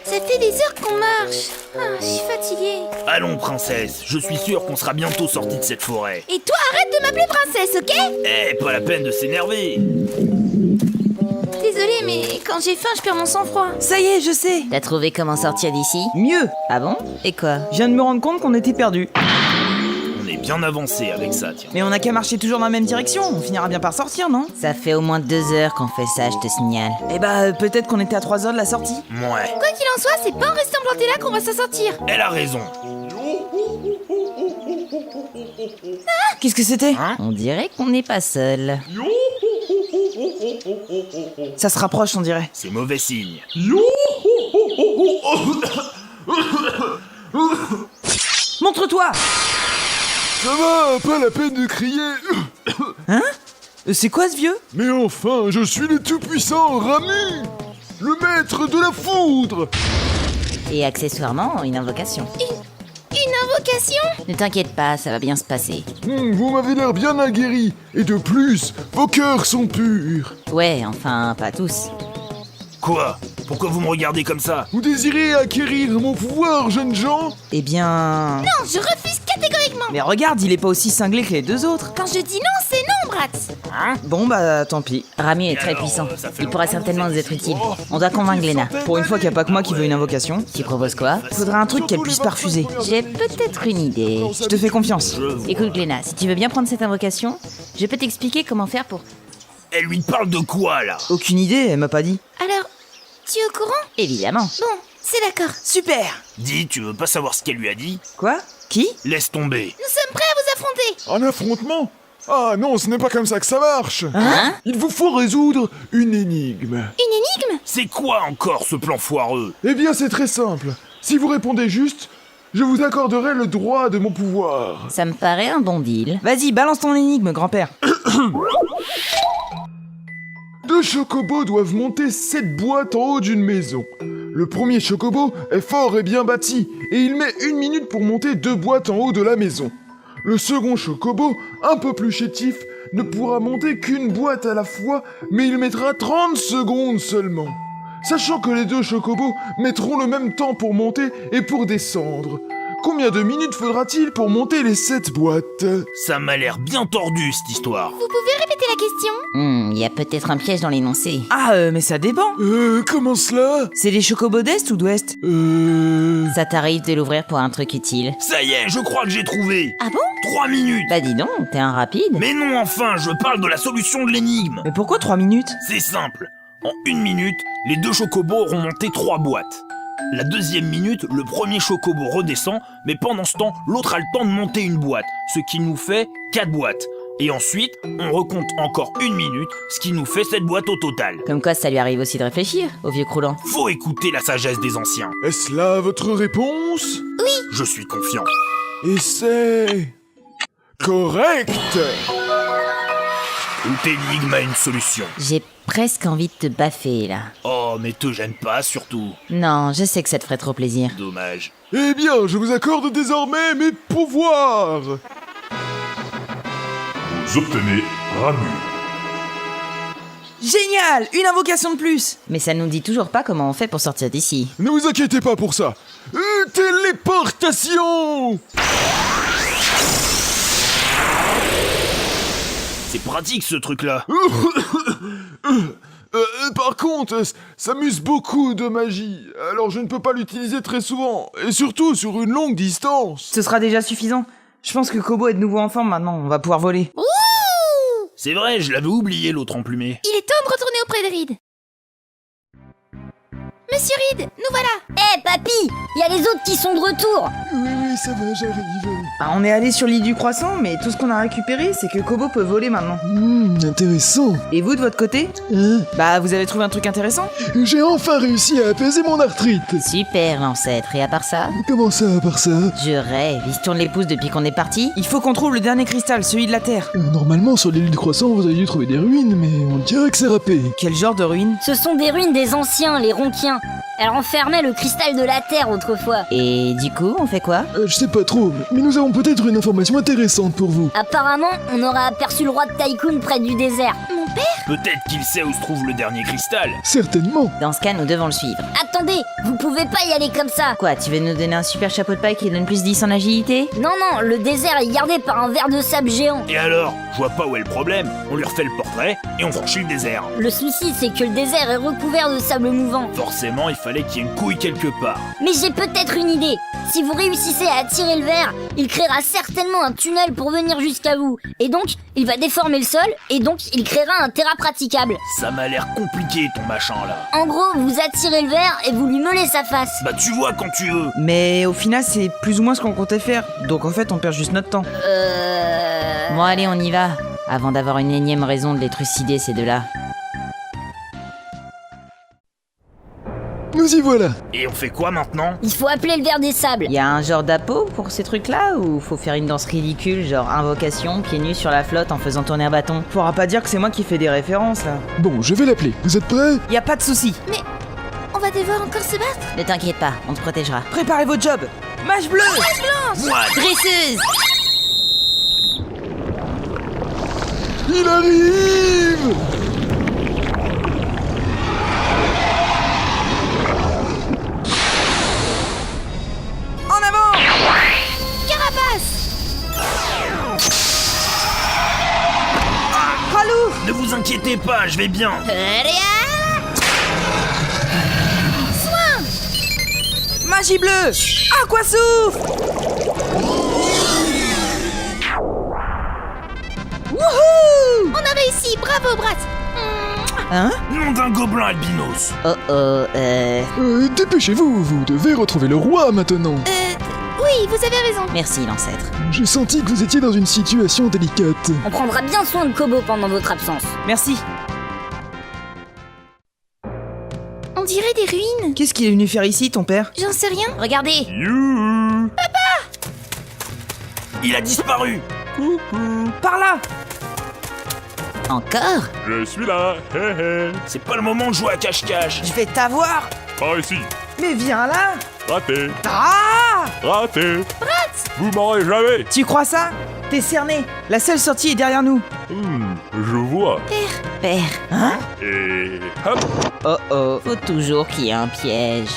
Ça fait des heures qu'on marche. Ah, je suis fatiguée. Allons, princesse, je suis sûr qu'on sera bientôt sortis de cette forêt. Et toi, arrête de m'appeler princesse, ok? Pas la peine de s'énerver. Désolée, mais quand j'ai faim, je perds mon sang-froid. Ça y est, je sais. T'as trouvé comment sortir d'ici? Mieux. Ah bon? Et quoi? Je viens de me rendre compte qu'on était perdus. On est bien avancé avec ça, tiens. Mais on n'a qu'à marcher toujours dans la même direction. On finira bien par sortir, non? Ça fait au moins 2 heures qu'on fait ça, je te signale. Eh bah, peut-être qu'on était à 3 heures de la sortie. Ouais, Quoi qu'il en soit, c'est pas en restant planté là qu'on va s'en sortir. elle a raison. Qu'est-ce que c'était? Hein? On dirait qu'on n'est pas seul. Ça se rapproche, on dirait. C'est mauvais signe. Montre-toi! Ça va, pas la peine de crier. Hein? C'est quoi ce vieux? Mais enfin, je suis le tout-puissant Rami, le maître de la foudre. Et accessoirement, une invocation. Une invocation? Ne t'inquiète pas, ça va bien se passer. Vous m'avez l'air bien aguerri, et de plus, vos cœurs sont purs. Ouais, enfin, pas tous. Quoi? Pourquoi vous me regardez comme ça? Vous désirez acquérir mon pouvoir, jeunes gens? Eh bien... Non, je refuse catégoriquement. Mais regarde, il est pas aussi cinglé que les deux autres. Quand je dis non, c'est non, Bratz. Bon bah, tant pis. Rami est Et très alors, puissant. ça fait Il pourra longtemps que certainement vous nous êtes être ici. utile. On doit convaincre Gléna. Pour une fois qu'il n'y a pas que moi qui veux une invocation, Tu proposes quoi? faudrait un truc qu'elle puisse pas refuser. J'ai peut-être une idée. Je te fais confiance. Je vois. Écoute Gléna, si tu veux bien prendre cette invocation, je peux t'expliquer comment faire pour... Elle lui parle de quoi, là? Aucune idée, elle m'a pas dit. Alors, tu es au courant? Évidemment. Bon, c'est d'accord. Super! Dis, tu veux pas savoir ce qu'elle lui a dit? Quoi? Qui? Laisse tomber. Nous sommes prêts à vous affronter. Un affrontement? Ah non, ce n'est pas comme ça que ça marche. Hein? Il vous faut résoudre une énigme. Une énigme? C'est quoi encore ce plan foireux? Eh bien, c'est très simple. Si vous répondez juste, je vous accorderai le droit de mon pouvoir. Ça me paraît un bon deal. Vas-y, balance ton énigme, grand-père. 2 chocobos doivent monter 7 boîtes en haut d'une maison. Le premier chocobo est fort et bien bâti, et il met 1 minute pour monter 2 boîtes en haut de la maison. Le second chocobo, un peu plus chétif, ne pourra monter qu'une boîte à la fois, mais il mettra 30 secondes seulement. Sachant que les 2 chocobos mettront le même temps pour monter et pour descendre. Combien de minutes faudra-t-il pour monter les 7 boîtes? Ça m'a l'air bien tordu, cette histoire. Vous pouvez répéter la question? Il y a peut-être un piège dans l'énoncé. Ah, mais ça dépend. Comment cela? C'est les chocobos d'Est ou d'Ouest? Ça t'arrive de l'ouvrir pour un truc utile. Ça y est, je crois que j'ai trouvé. Ah bon? 3 minutes. Bah dis donc, t'es un rapide. Mais non, enfin, je parle de la solution de l'énigme. Mais pourquoi 3 minutes? C'est simple. En 1 minute, les 2 chocobos auront monté 3 boîtes. La deuxième minute, le premier chocobo redescend, mais pendant ce temps, l'autre a le temps de monter une boîte, ce qui nous fait 4 boîtes. Et ensuite, on recompte encore 1 minute, ce qui nous fait 7 boîtes au total. Comme quoi ça lui arrive aussi de réfléchir, au vieux croulant. Faut écouter la sagesse des anciens. Est-ce là votre réponse? Je suis confiant. Et c'est... correct! Toute énigme a une solution. J'ai presque envie de te baffer là. Oh, mais te gêne pas, surtout. Non, je sais que ça te ferait trop plaisir. Dommage. Eh bien, je vous accorde désormais mes pouvoirs! Vous obtenez Ramu. Génial! Une invocation de plus! Mais ça nous dit toujours pas comment on fait pour sortir d'ici. Ne vous inquiétez pas pour ça! Téléportation! C'est pratique ce truc-là. Par contre, ça m'use beaucoup de magie, alors je ne peux pas l'utiliser très souvent, et surtout sur une longue distance. Ce sera déjà suffisant. Je pense que Kobo est de nouveau en forme maintenant, on va pouvoir voler. Ouh! C'est vrai, je l'avais oublié l'autre emplumé. Il est temps de retourner auprès de Reed. Monsieur Reed, nous voilà. Papy, il y a les autres qui sont de retour. Oui, ça va, j'arrive. Bah, on est allé sur l'île du croissant, mais tout ce qu'on a récupéré, c'est que Kobo peut voler maintenant. Intéressant. Et vous, de votre côté? Bah, vous avez trouvé un truc intéressant? J'ai enfin réussi à apaiser mon arthrite. Super l'ancêtre, et à part ça, Comment ça, à part ça? je rêve, il se tourne les pouces depuis qu'on est parti. Il faut qu'on trouve le dernier cristal, celui de la Terre. Normalement, sur l'île du croissant, vous avez dû trouver des ruines, mais on dirait que c'est râpé. Quel genre de ruine? Ce sont des ruines des anciens, les Ronquiens. Elle renfermait le cristal de la Terre autrefois. Et du coup, on fait quoi? Je sais pas trop, mais nous avons peut-être une information intéressante pour vous. Apparemment, on aurait aperçu le roi de Tycoon près du désert. Peut-être qu'il sait où se trouve le dernier cristal. Certainement. Dans ce cas, nous devons le suivre. Attendez, vous pouvez pas y aller comme ça. Quoi, tu veux nous donner un super chapeau de paille qui donne plus 10 en agilité? Non, non, le désert est gardé par un ver de sable géant. Et alors, je vois pas où est le problème. On lui refait le portrait et on franchit le désert. Le souci, c'est que le désert est recouvert de sable mouvant. Forcément, il fallait qu'il y ait une couille quelque part. Mais j'ai peut-être une idée. Si vous réussissez à attirer le ver, il créera certainement un tunnel pour venir jusqu'à vous. Et donc, il va déformer le sol, et donc il créera un terrain praticable. Ça m'a l'air compliqué ton machin là. En gros, vous attirez le ver et vous lui meulez sa face. Bah tu vois quand tu veux. Mais au final, c'est plus ou moins ce qu'on comptait faire. Donc en fait, on perd juste notre temps. Bon, allez, on y va. Avant d'avoir une énième raison de les trucider, ces deux-là. Nous y voilà. Et on fait quoi maintenant? Il faut appeler le ver des sables. Y a un genre d'appôt pour ces trucs-là, ou faut faire une danse ridicule, genre invocation, pieds nus sur la flotte en faisant tourner un bâton? Faudra pas dire que c'est moi qui fais des références là. Bon, je vais l'appeler. Vous êtes prêts? Y a pas de souci. On va devoir encore se battre. Ne t'inquiète pas, on te protégera. Préparez vos jobs. Mâche bleue. Moi, Dresseuse! Il arrive! En avant. Ralou. ne vous inquiétez pas, je vais bien. Magie bleue. Aqua souffle. Wouhou. On a réussi, bravo Brat. Hein? Nom d'un gobelin albinos. Dépêchez-vous, vous devez retrouver le roi maintenant. Oui, vous avez raison. Merci, l'ancêtre. J'ai senti que vous étiez dans une situation délicate. On prendra bien soin de Kobo pendant votre absence. Merci. On dirait des ruines. Qu'est-ce qu'il est venu faire ici, ton père? J'en sais rien. Regardez! You. Il a disparu. Par là. Encore? Je suis là. Hé hé. C'est pas le moment de jouer à cache-cache. Je vais t'avoir. Par ici. Mais viens là. Raté. Ah. Raté. Vous m'aurez jamais. Tu crois ça? T'es cerné. La seule sortie est derrière nous. Je vois. Père, Hein? Et hop. Oh oh. faut toujours qu'il y ait un piège.